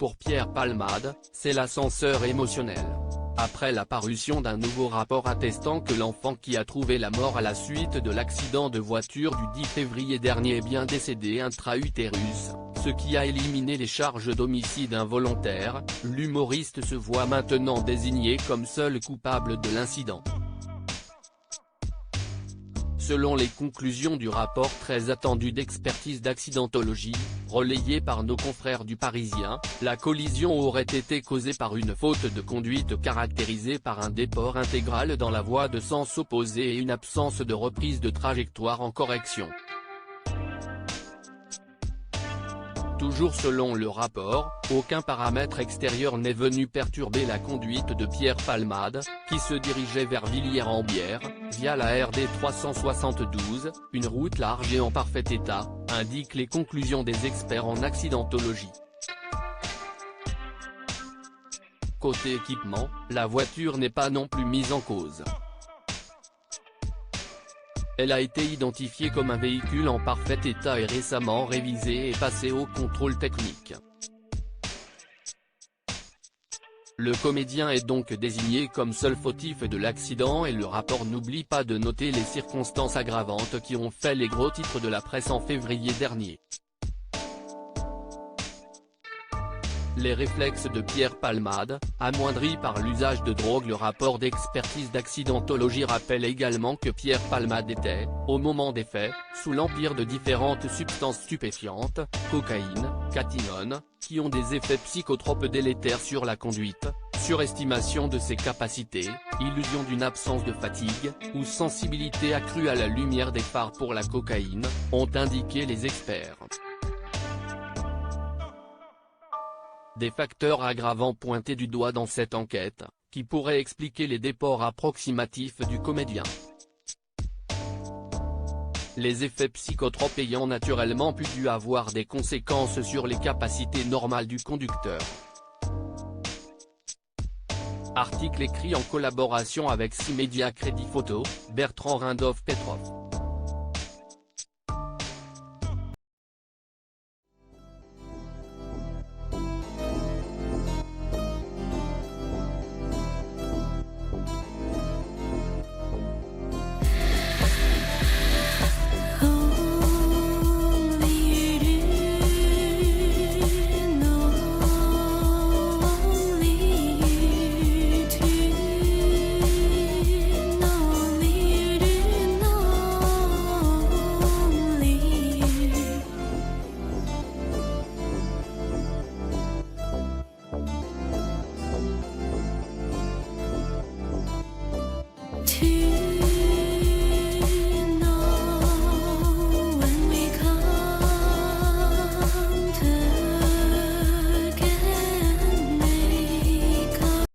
pour Pierre Palmade, c'est l'ascenseur émotionnel. Après la parution d'un nouveau rapport attestant que l'enfant qui a trouvé la mort à la suite de l'accident de voiture du 10 février dernier est bien décédé intra-utérus, ce qui a éliminé les charges d'homicide involontaire, l'humoriste se voit maintenant désigné comme seul coupable de l'incident. Selon les conclusions du rapport très attendu d'expertise d'accidentologie, relayé par nos confrères du Parisien, la collision aurait été causée par une faute de conduite caractérisée par un déport intégral dans la voie de sens opposé et une absence de reprise de trajectoire en correction. Toujours selon le rapport, aucun paramètre extérieur n'est venu perturber la conduite de Pierre Palmade, qui se dirigeait vers Villiers-en-Bière, via la RD 372, une route large et en parfait état, indiquent les conclusions des experts en accidentologie. Côté équipement, la voiture n'est pas non plus mise en cause. Elle a été identifiée comme un véhicule en parfait état et récemment révisé et passé au contrôle technique. Le comédien est donc désigné comme seul fautif de l'accident et le rapport n'oublie pas de noter les circonstances aggravantes qui ont fait les gros titres de la presse en février dernier. Les réflexes de Pierre Palmade, amoindris par l'usage de drogue. Le rapport d'expertise d'accidentologie rappelle également que Pierre Palmade était, au moment des faits, sous l'empire de différentes substances stupéfiantes, cocaïne, catinone, qui ont des effets psychotropes délétères sur la conduite, surestimation de ses capacités, illusion d'une absence de fatigue, ou sensibilité accrue à la lumière des phares pour la cocaïne, ont indiqué les experts. Des facteurs aggravants pointés du doigt dans cette enquête, qui pourraient expliquer les déports approximatifs du comédien. Les effets psychotropes ayant naturellement dû avoir des conséquences sur les capacités normales du conducteur. Article écrit en collaboration avec 6 médias Crédit Photo, Bertrand Rindoff Petrov.